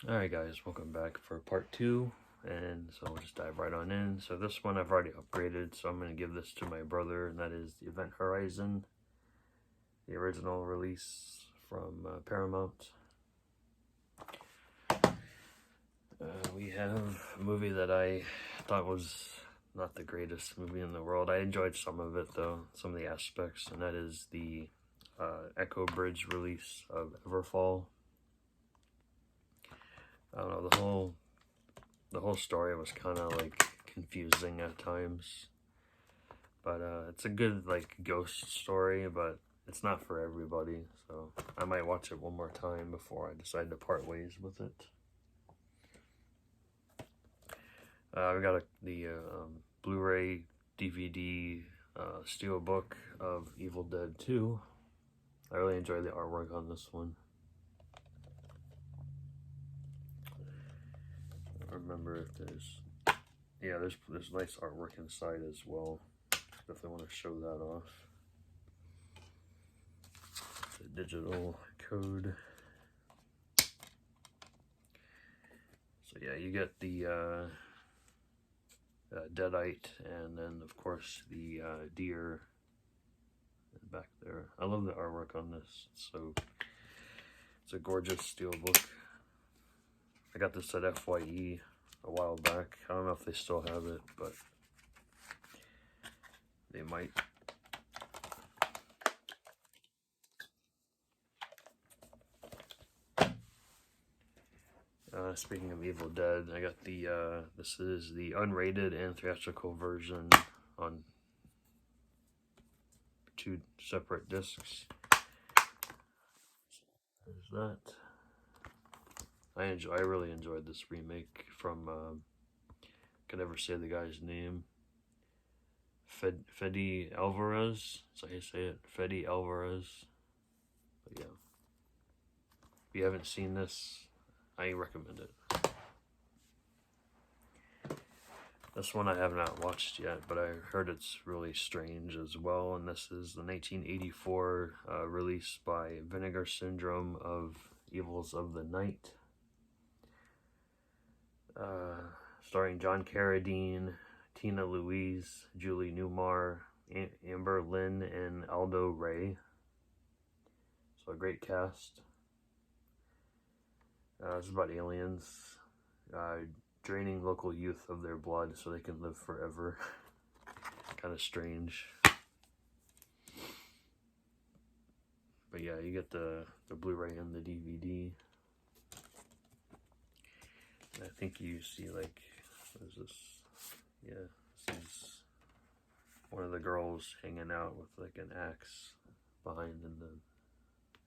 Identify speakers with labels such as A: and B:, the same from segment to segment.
A: Alright guys, welcome back for part 2, and so we'll just dive right on in. So this one I've already upgraded, so I'm going to give this to my brother, and that is the Event Horizon, the original release from Paramount. We have a movie that I thought was not the greatest movie in the world. I enjoyed some of it though, some of the aspects, and that is the Echo Bridge release of Everfall. I don't know, the whole story was kind of like confusing at times, but it's a good like ghost story, but it's not for everybody, so I might watch it one more time before I decide to part ways with it. We got the Blu-ray DVD steelbook of Evil Dead 2. I really enjoy the artwork on this one. Remember if there's nice artwork inside as well. Definitely want to show that off. The digital code. So yeah, you get the Deadite, and then of course the deer back there. I love the artwork on this. It's a gorgeous steelbook. I got this at FYE a while back. I don't know if they still have it, but they might. Speaking of Evil Dead, I got the, this is the unrated and theatrical version on 2 separate discs. There's that. I really enjoyed this remake from, I can never say the guy's name. Fede Alvarez, that's how you say it, Fede Alvarez. But yeah, if you haven't seen this, I recommend it. This one I have not watched yet, but I heard it's really strange as well, and this is the 1984 release by Vinegar Syndrome of Evils of the Night. Starring John Carradine, Tina Louise, Julie Newmar, Amber Lynn, and Aldo Ray. So a great cast. This is about aliens draining local youth of their blood so they can live forever. Kind of strange. But yeah, you get the Blu-ray and the DVD. And I think you see, like, what is this? Yeah, this is one of the girls hanging out with like an axe behind in the...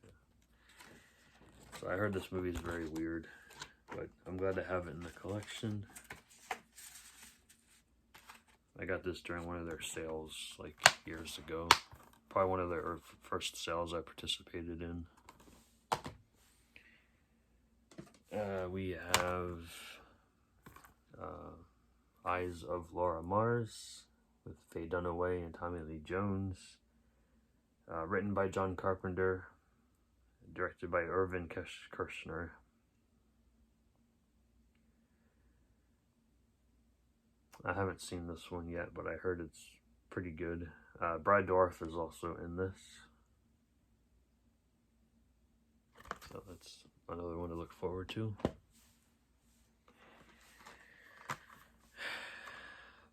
A: Yeah. So I heard this movie is very weird, but I'm glad to have it in the collection. I got this during one of their sales like years ago. Probably one of their first sales I participated in. We have Eyes of Laura Mars with Faye Dunaway and Tommy Lee Jones. Written by John Carpenter. Directed by Irvin Kershner. I haven't seen this one yet, but I heard it's pretty good. Brad Dourif is also in this. So that's another one to look forward to.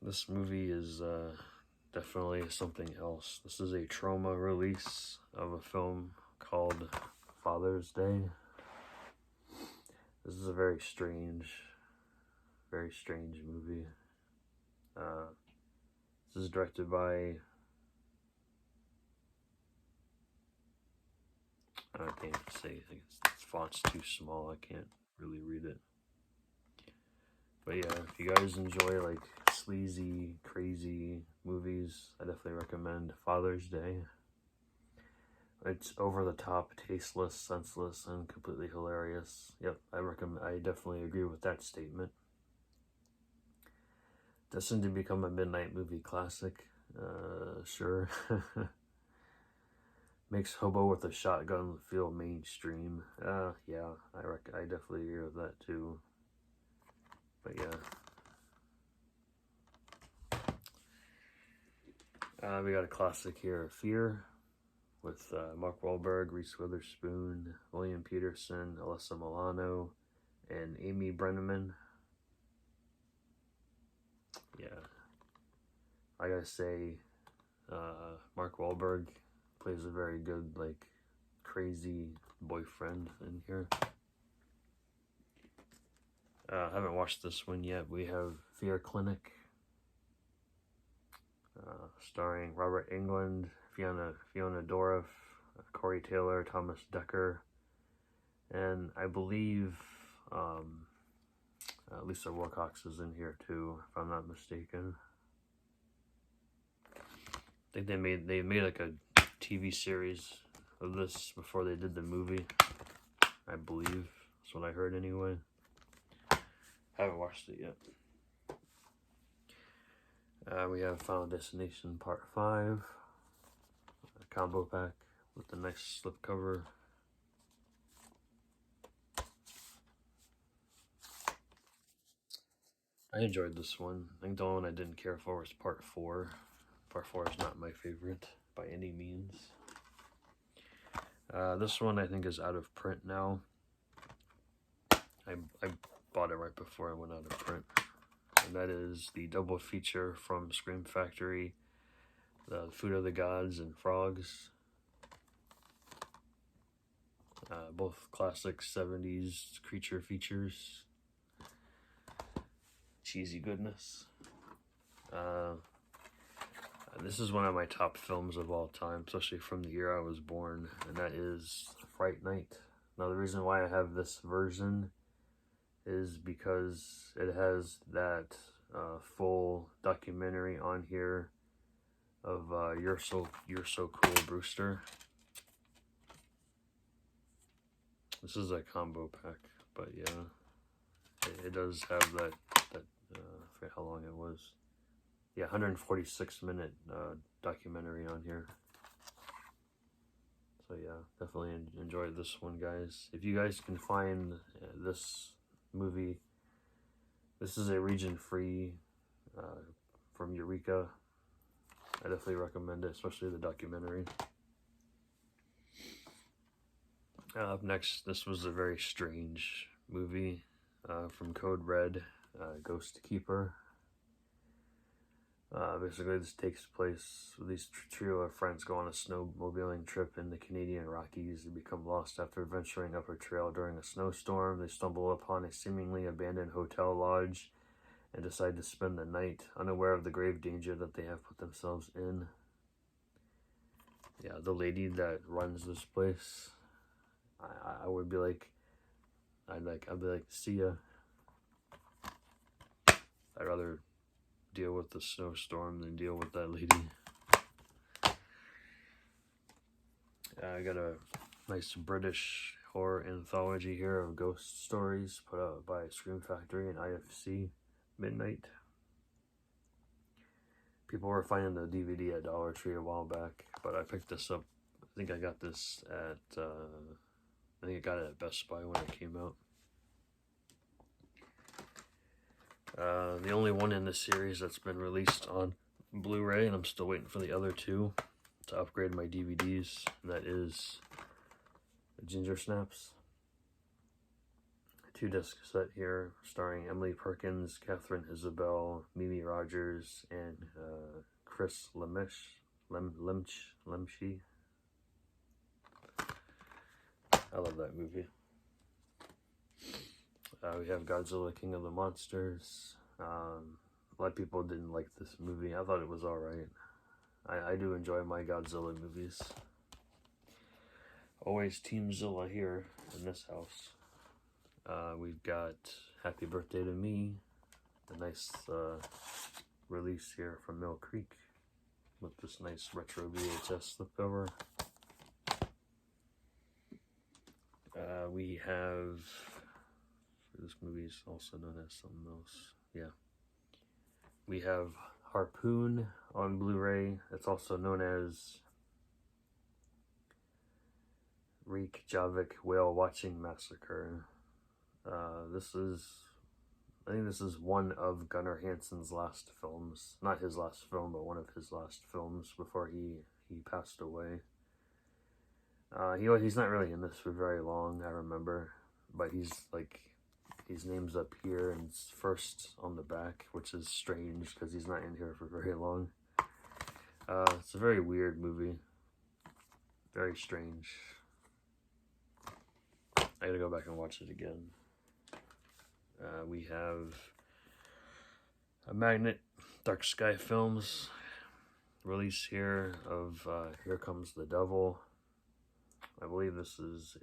A: This movie is definitely something else. This is a trauma release of a film called Father's Day. This is a very strange movie. This is directed by, I can't say, I think it's font's too small, I can't really read it. But yeah, if you guys enjoy like sleazy, crazy movies, I definitely recommend Father's Day. It's over the top, tasteless, senseless, and completely hilarious. Yep, I definitely agree with that statement. Destined to become a midnight movie classic, sure. Makes hobo with a shotgun feel mainstream. Yeah, I definitely agree with that too. But yeah. We got a classic here, Fear, with Mark Wahlberg, Reese Witherspoon, William Peterson, Alyssa Milano, and Amy Brenneman. Yeah, I gotta say, Mark Wahlberg plays a very good, like, crazy boyfriend in here. Haven't watched this one yet. We have Fear Clinic, starring Robert Englund, Fiona Dourif, Corey Taylor, Thomas Dekker, and I believe Lisa Wilcox is in here too, if I'm not mistaken. I think they made like a TV series of this before they did the movie, I believe. That's what I heard anyway. Haven't watched it yet. We have Final Destination Part 5, a combo pack with the nice slipcover. I enjoyed this one. I think the only one I didn't care for was Part 4. Part 4 is not my favorite by any means. This one I think is out of print now. I bought it right before I went out of print. And that is the double feature from Scream Factory, the Food of the Gods and Frogs. Both classic 70s creature features. Cheesy goodness. This is one of my top films of all time, especially from the year I was born, and that is Fright Night. Now, the reason why I have this version is because it has that full documentary on here of You're So Cool, Brewster. This is a combo pack, but yeah, it does have that I forget how long it was. Yeah, 146-minute documentary on here. So yeah, definitely enjoyed this one, guys. If you guys can find this movie, this is a region-free from Eureka. I definitely recommend it, especially the documentary. Up next, this was a very strange movie from Code Red, Ghost Keeper. Basically, this takes place with these trio of friends go on a snowmobiling trip in the Canadian Rockies. They become lost after venturing up a trail during a snowstorm. They stumble upon a seemingly abandoned hotel lodge and decide to spend the night, unaware of the grave danger that they have put themselves in. Yeah, the lady that runs this place, I would be like, I'd be like, see ya. I'd rather deal with the snowstorm than deal with that lady. I got a nice British horror anthology here of ghost stories put out by Scream Factory and IFC Midnight. People were finding the DVD at Dollar Tree a while back, but I picked this up. I think I got this at I think I got it at Best Buy when it came out. The only one in this series that's been released on Blu-ray, and I'm still waiting for the other two to upgrade my DVDs, and that is Ginger Snaps. A 2-disc set here, starring Emily Perkins, Catherine Isabel, Mimi Rogers, and Chris Lemche. I love that movie. We have Godzilla, King of the Monsters. A lot of people didn't like this movie. I thought it was alright. I do enjoy my Godzilla movies. Always Team Zilla here in this house. We've got Happy Birthday to Me. A nice release here from Mill Creek with this nice retro VHS slipcover. We have... This movie is also known as something else. Yeah. We have Harpoon on Blu-ray. It's also known as Reykjavik Whale Watching Massacre. I think this is one of Gunnar Hansen's last films. Not his last film, but one of his last films before he passed away. He's not really in this for very long, I remember. But he's like, his name's up here and it's first on the back, which is strange because he's not in here for very long. It's a very weird movie. Very strange. I gotta go back and watch it again. We have a Magnet Dark Sky Films release here of Here Comes the Devil. I believe this is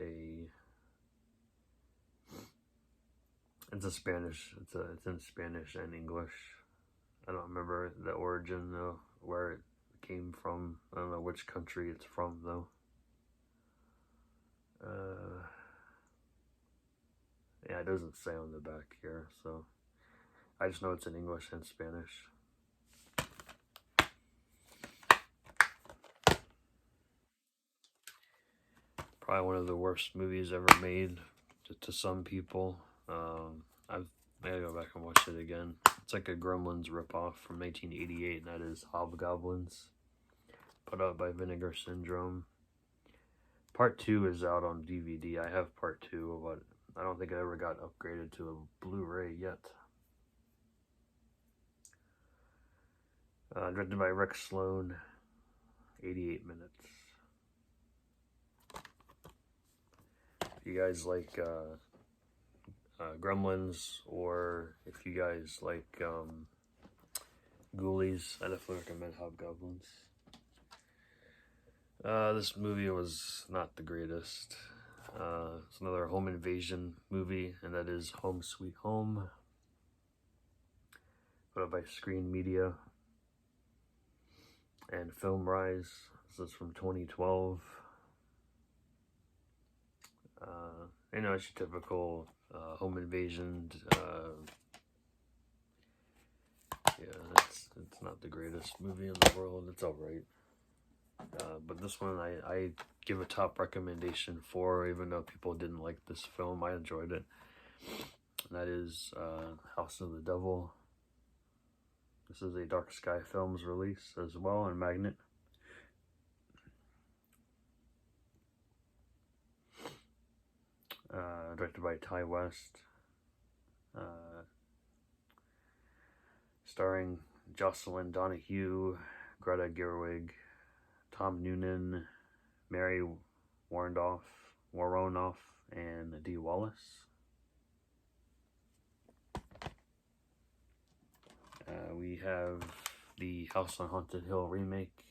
A: it's a Spanish, it's in Spanish and English. I don't remember the origin though, where it came from. I don't know which country it's from though. Yeah, it doesn't say on the back here, so I just know it's in English and Spanish. Probably one of the worst movies ever made to some people. I gotta go back and watch it again. It's like a Gremlins ripoff from 1988, and that is Hobgoblins, put out by Vinegar Syndrome. Part 2 is out on DVD. I have part 2, but I don't think it ever got upgraded to a Blu-ray yet. Directed by Rick Sloan, 88 minutes. If you guys like Gremlins, or if you guys like Ghoulies, I definitely recommend Hobgoblins. This movie was not the greatest. It's another home invasion movie, and that is Home Sweet Home, put out by Screen Media and Film Rise. This is from 2012. You know, it's your typical home invasion. Yeah, it's not the greatest movie in the world. It's alright. But this one I give a top recommendation for, even though people didn't like this film. I enjoyed it. And that is House of the Devil. This is a Dark Sky Films release as well on Magnet. Directed by Ty West. Starring Jocelyn Donahue, Greta Gerwig, Tom Noonan, Mary Warnoff, and Dee Wallace. We have the House on Haunted Hill remake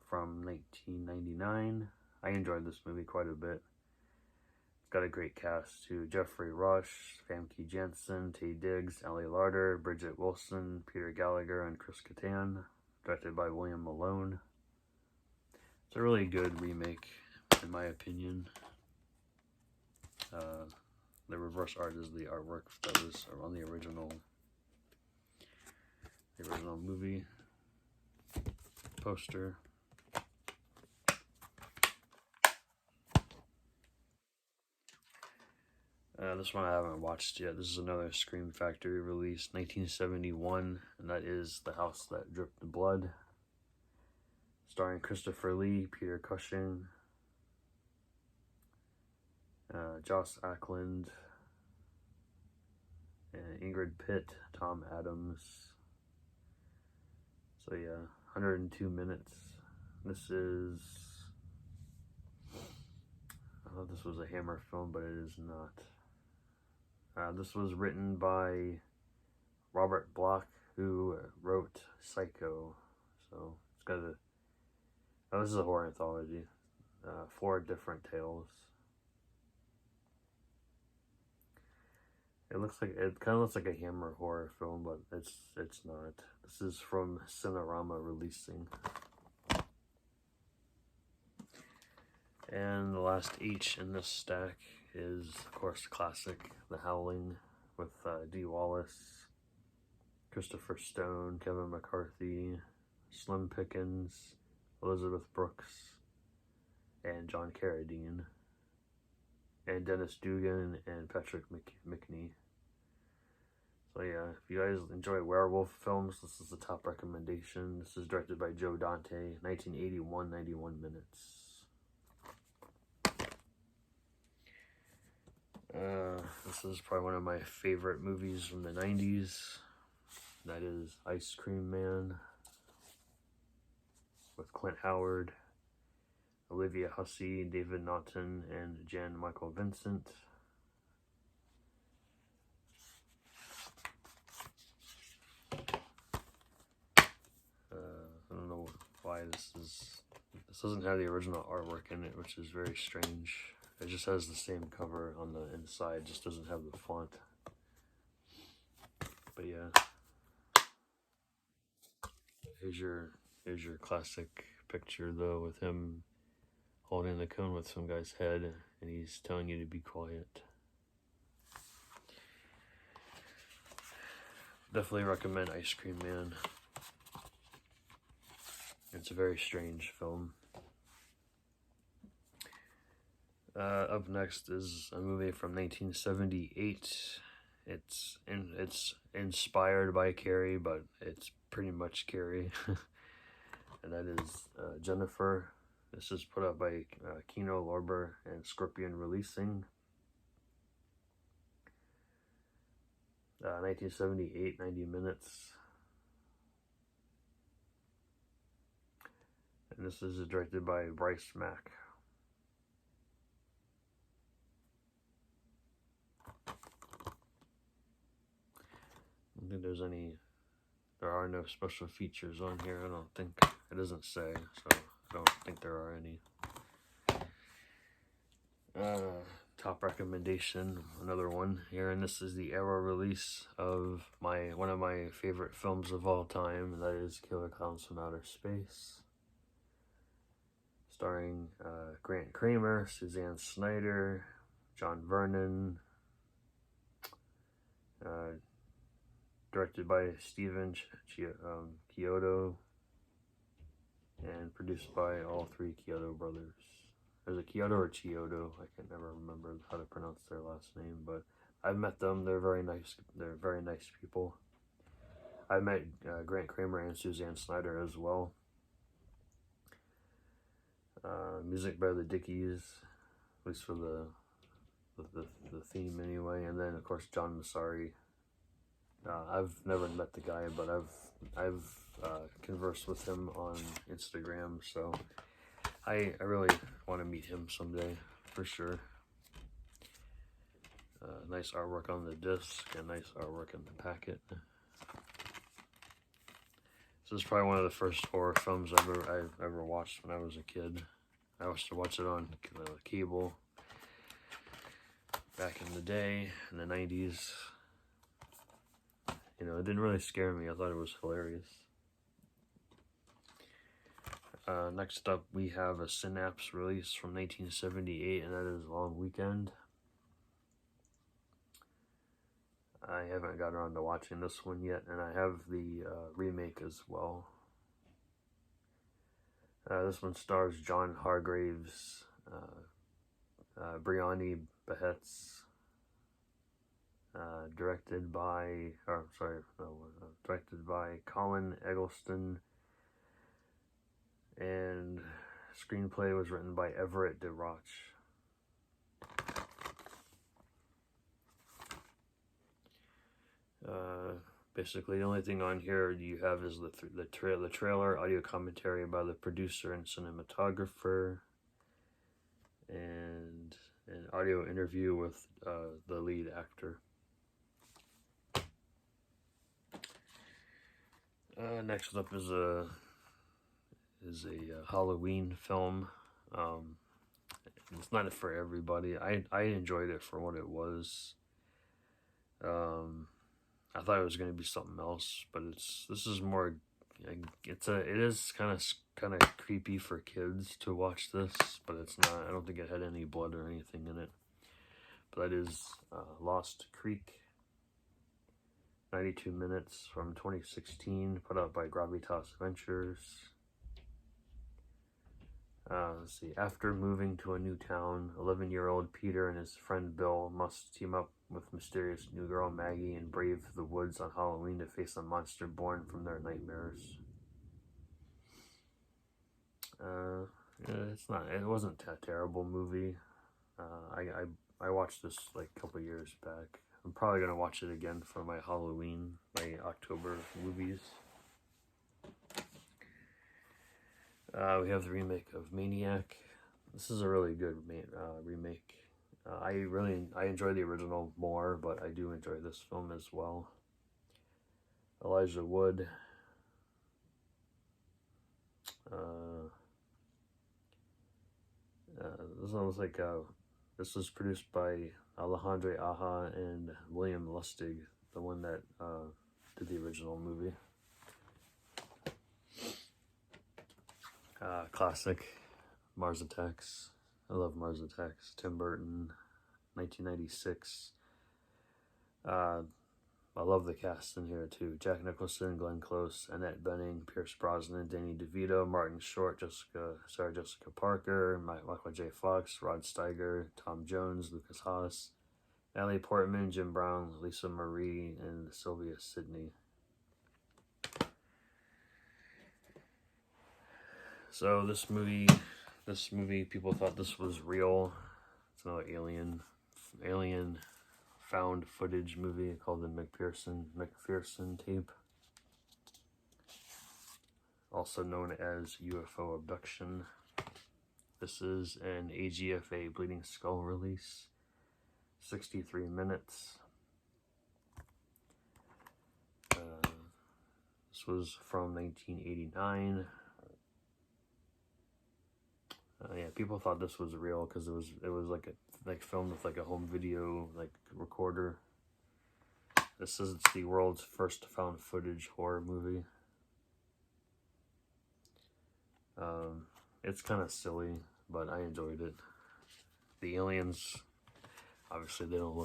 A: from 1999. I enjoyed this movie quite a bit. It's got a great cast too. Jeffrey Rush, Famke Janssen, Taye Diggs, Ali Larter, Bridget Wilson, Peter Gallagher, and Chris Kattan. Directed by William Malone. It's a really good remake, in my opinion. The reverse art is the artwork that was on the original movie poster. This one I haven't watched yet. This is another Scream Factory release, 1971, and that is The House That Dripped Blood. Starring Christopher Lee, Peter Cushing, Joss Ackland, and Ingrid Pitt, Tom Adams. So yeah, 102 minutes. This is, I thought this was a Hammer film, but it is not. This was written by Robert Bloch, who wrote Psycho. So it's got a, oh, this is a horror anthology. 4 different tales. It kind of looks like a Hammer horror film, but it's not. This is from Cinerama Releasing. And the last H in this stack is, of course, the classic, The Howling, with Dee Wallace, Christopher Stone, Kevin McCarthy, Slim Pickens, Elizabeth Brooks, and John Carradine. and Dennis Dugan and Patrick McNee. So yeah, if you guys enjoy werewolf films, this is the top recommendation. This is directed by Joe Dante, 1981, 91 minutes. This is probably one of my favorite movies from the 90s. That is Ice Cream Man with Clint Howard, Olivia Hussey, David Naughton, and Jan Michael Vincent. I don't know why this doesn't have the original artwork in it, which is very strange. It just has the same cover on the inside, just doesn't have the font. But yeah, here's your classic picture though, with him holding the cone with some guy's head, and he's telling you to be quiet. Definitely recommend Ice Cream Man. It's a very strange film. Up next is a movie from 1978. It's inspired by Carrie, but it's pretty much Carrie. And that is Jennifer. This is put out by Kino Lorber and Scorpion Releasing. 1978, 90 minutes. And this is directed by Bryce Mack. I don't think there are no special features on here. I don't think, it doesn't say, so I don't think there are any. Top recommendation, another one here, and this is the era release of one of my favorite films of all time, and that is Killer Clowns from Outer Space. Starring Grant Kramer, Suzanne Snyder, John Vernon, directed by Steven Chiodo, and produced by all three Chiodo brothers. There's a Chiodo or Chiodo, I can never remember how to pronounce their last name, but I've met them. They're very nice people. I met Grant Kramer and Suzanne Snyder as well. Music by the Dickies, at least for the theme anyway, and then of course John Massari. I've never met the guy, but I've conversed with him on Instagram, so I really want to meet him someday for sure. Nice artwork on the disc and nice artwork in the packet. This is probably one of the first horror films I've ever watched when I was a kid. I used to watch it on cable back in the day, in the 90s. You know, it didn't really scare me. I thought it was hilarious. Next up, we have a Synapse release from 1978, and that is Long Weekend. I haven't got around to watching this one yet, and I have the remake as well. This one stars John Hargraves, Brianni Behetz, directed by Colin Eggleston, and screenplay was written by Everett de Roch. Basically, the only thing on here you have is the trailer, audio commentary by the producer and cinematographer, and an audio interview with the lead actor. Next up is a Halloween film. It's not for everybody. I enjoyed it for what it was. I thought it was going to be something else, but this is more. It is kind of creepy for kids to watch this, but it's not. I don't think it had any blood or anything in it. But that is Lost Creek. 92 minutes from 2016, put out by Gravitas Ventures. Let's see. After moving to a new town, 11-year-old Peter and his friend Bill must team up with mysterious new girl Maggie and brave the woods on Halloween to face a monster born from their nightmares. It wasn't a terrible movie. I watched this like a couple years back. I'm probably gonna watch it again for my October movies. We have the remake of Maniac. This is a really good remake. I enjoy the original more, but I do enjoy this film as well. Elijah Wood. This one was like this was produced by Alejandro Aja and William Lustig, the one that did the original movie. Classic, Mars Attacks. I love Mars Attacks. Tim Burton, 1996. I love the cast in here too. Jack Nicholson, Glenn Close, Annette Bening, Pierce Brosnan, Danny DeVito, Martin Short, Sarah Jessica Parker, Michael J. Fox, Rod Steiger, Tom Jones, Lucas Haas, Natalie Portman, Jim Brown, Lisa Marie, and Sylvia Sidney. So this movie, people thought this was real. It's another alien found footage movie called the McPherson tape, also known as UFO abduction. This is an AGFA Bleeding Skull release, 63 minutes. This was from 1989. Yeah, people thought this was real because it was like filmed with like a home video like recorder. This says it's the world's first found footage horror movie. It's kind of silly, but I enjoyed it. The aliens, obviously, they don't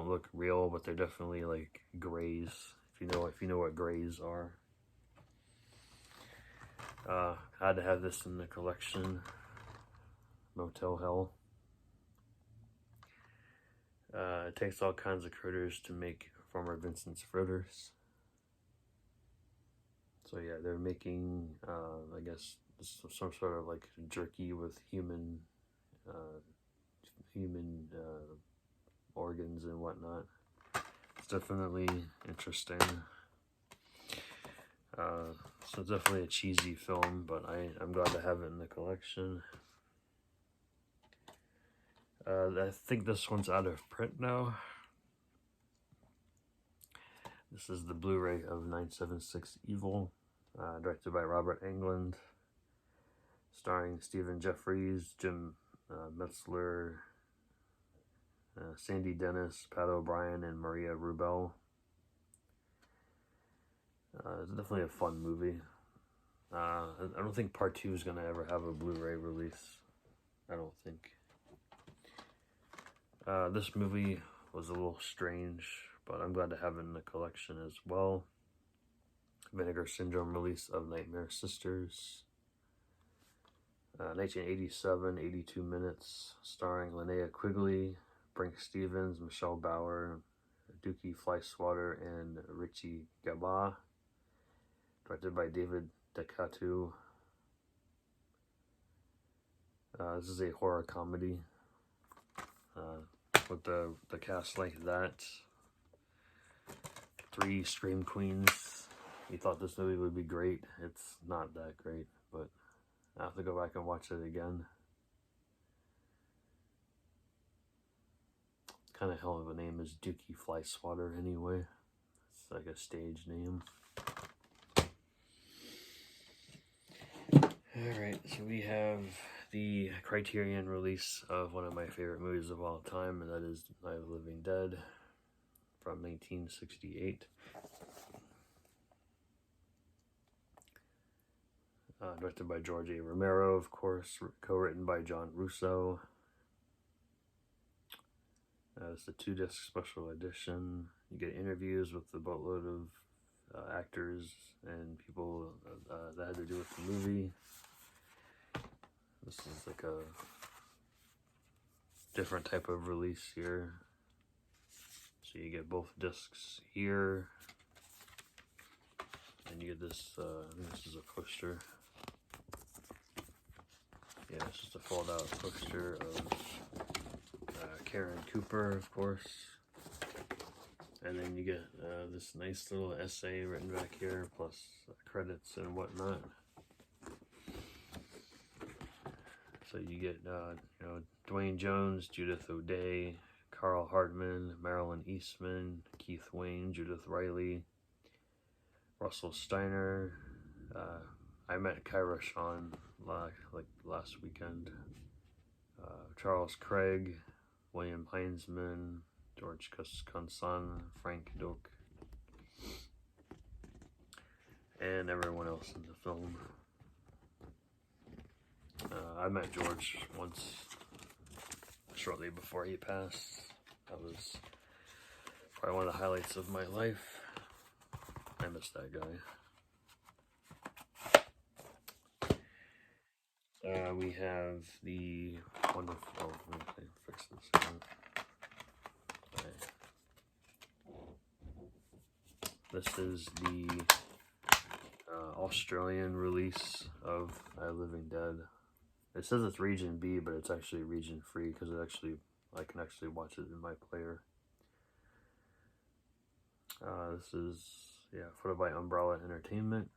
A: look real, but they're definitely like grays. If you know what grays are. I had to have this in the collection. Motel Hell. It takes all kinds of critters to make former Vincent's fritters. So yeah, they're making, I guess, some sort of like jerky with human organs and whatnot. It's definitely interesting. So it's definitely a cheesy film, but I'm glad to have it in the collection. I think this one's out of print now. This is the Blu-ray of 976 Evil, directed by Robert Englund, starring Stephen Jeffries, Jim Metzler, Sandy Dennis, Pat O'Brien, and Maria Rubel. It's definitely a fun movie. I don't think part 2 is going to ever have a Blu-ray release. I don't think. This movie was a little strange, but I'm glad to have it in the collection as well. Vinegar Syndrome release of Nightmare Sisters. 1987, 82 minutes, starring Linnea Quigley, Brink Stevens, Michelle Bauer, Dookie Fleischwater, and Richie Gabba. Directed by David Decatu. This is a horror comedy with the cast like that. 3 Scream Queens. You thought this movie would be great. It's not that great, but I have to go back and watch it again. Kind of hell of a name is Dookie Fleischwater anyway. It's like a stage name. Alright, so we have the Criterion release of one of my favorite movies of all time, and that is Night of the Living Dead from 1968. Directed by George A. Romero, of course, co-written by John Russo. It's a 2-disc special edition. You get interviews with a boatload of actors and people that had to do with the movie. This is like a different type of release here. So you get both discs here, and you get this, I think this is a poster. Yeah, it's just a fold out poster of Karen Cooper, of course. And then you get this nice little essay written back here, plus credits and whatnot. So you get, you know, Dwayne Jones, Judith O'Dea, Carl Hardman, Marilyn Eastman, Keith Wayne, Judith Riley, Russell Steiner. I met Kyra Sean like last weekend. Charles Craig, William Heinzman, George Conson, Frank Doak, and everyone else in the film. I met George once, shortly before he passed. That was probably one of the highlights of my life. I miss that guy. We have the wonderful, oh, let me fix this again. This is the Australian release of I Living Dead. It says it's region B, but it's actually region free because I can actually watch it in my player. This is, yeah, photo by Umbrella Entertainment.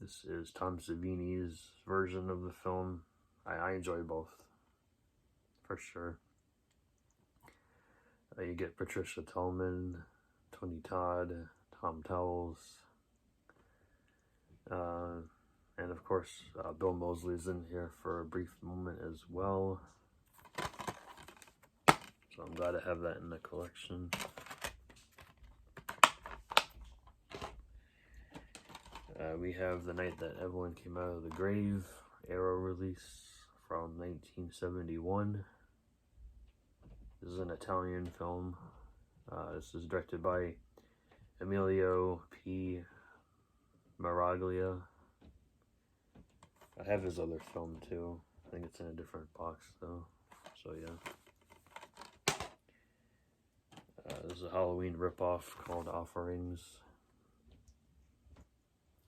A: This is Tom Savini's version of the film. I enjoy both, for sure. You get Patricia Tallman, Tony Todd, Tom Towles, and of course Bill Moseley's in here for a brief moment as well. So I'm glad to have that in the collection. We have The Night That Evelyn Came Out of the Grave, Arrow release from 1971. This is an Italian film. This is directed by Emilio P. Maraglia. I have his other film too. I think it's in a different box though. So yeah. This is a Halloween ripoff called Offerings.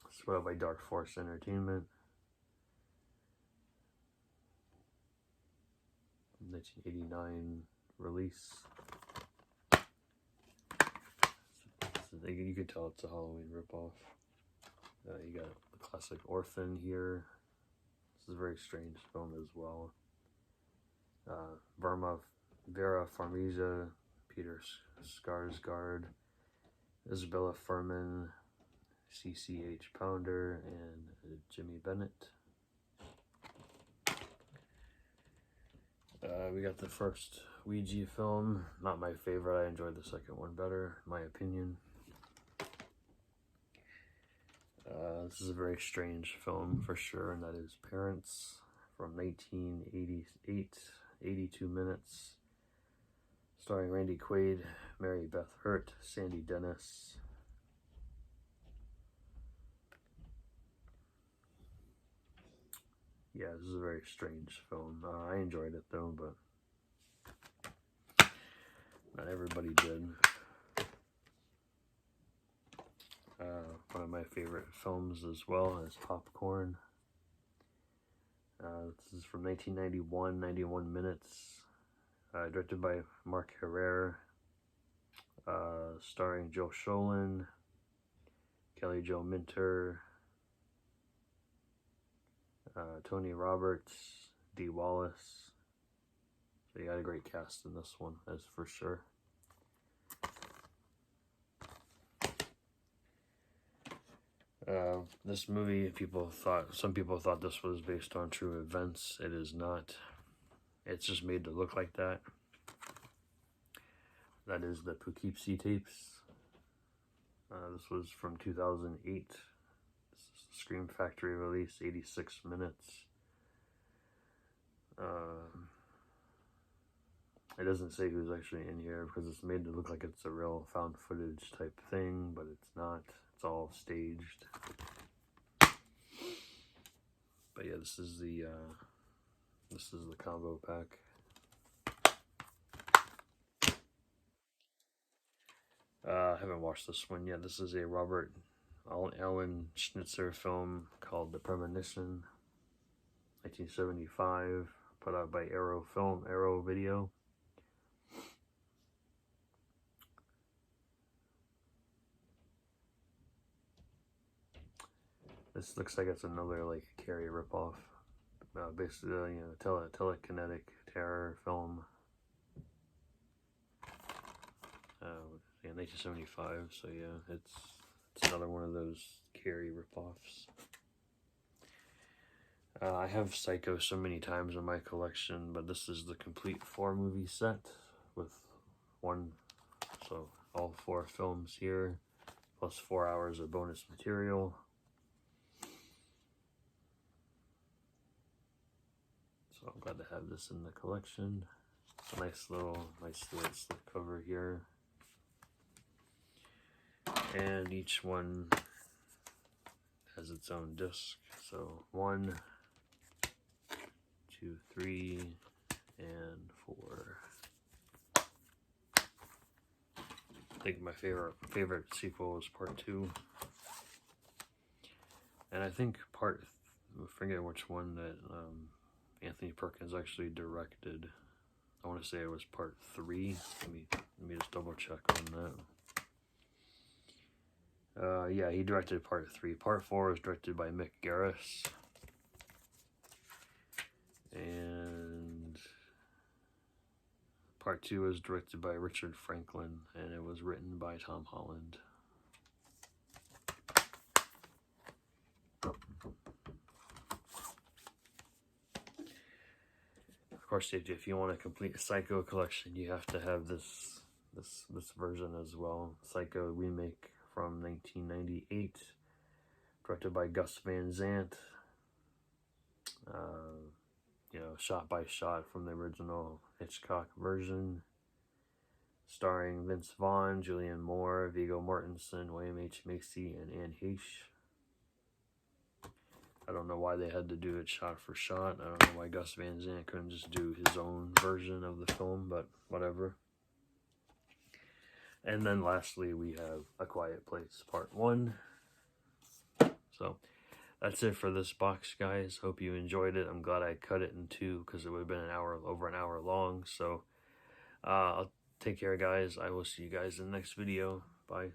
A: It's put by Dark Force Entertainment. 1989 release. So you could tell it's a Halloween ripoff. You got the classic Orphan here. This is a very strange film as well. Vera Farmiga, Peter Skarsgård, Isabella Fuhrman, CCH Pounder, and Jimmy Bennett. We got the first Ouija film. Not my favorite. I enjoyed the second one better, in my opinion. This is a very strange film for sure, and that is Parents from 1988, 82 minutes, starring Randy Quaid, Mary Beth Hurt, Sandy Dennis. Yeah, this is a very strange film. I enjoyed it though, but not everybody did. One of my favorite films as well is Popcorn. This is from 1991, 91 minutes. Directed by Mark Herrera. Starring Joe Sholin, Kelly Jo Minter, Tony Roberts, Dee Wallace. So you got a great cast in this one, that's for sure. This movie, some people thought this was based on true events. It is not. It's just made to look like that. That is the Poughkeepsie tapes. This was from 2008. This is the Scream Factory release, 86 minutes. It doesn't say who's actually in here because it's made to look like it's a real found footage type thing, but it's not. It's all staged. But yeah, this is the This is the combo pack. I haven't watched this one yet. This is a Robert Allen Schnitzer film called The Premonition, 1975, put out by Arrow Video. This looks like it's another like Carrie ripoff. Basically, you know, telekinetic terror film. Yeah, 1975. So yeah, it's another one of those Carrie ripoffs. I have Psycho so many times in my collection, but this is the complete 4-movie set with so all 4 films here, plus 4 hours of bonus material. So I'm glad to have this in the collection. It's a nice little slip cover here. And each one has its own disc. So 1, 2, 3, and 4. I think my favorite sequel was part 2. And I think I forget which one that Anthony Perkins actually directed. I want to say it was part 3. Let me just double check on that. Yeah, he directed part 3. Part 4 was directed by Mick Garris. And part 2 was directed by Richard Franklin, and it was written by Tom Holland. Of course, if you want a complete Psycho collection, you have to have this version as well. Psycho Remake from 1998, directed by Gus Van Sant. You know, shot by shot from the original Hitchcock version, starring Vince Vaughn, Julianne Moore, Viggo Mortensen, William H. Macy, and Anne Heche. I don't know why they had to do it shot for shot. I don't know why Gus Van Sant couldn't just do his own version of the film, but whatever. And then lastly, we have A Quiet Place Part 1. So that's it for this box, guys. Hope you enjoyed it. I'm glad I cut it in 2 because it would have been over an hour long. So I'll take care, guys. I will see you guys in the next video. Bye.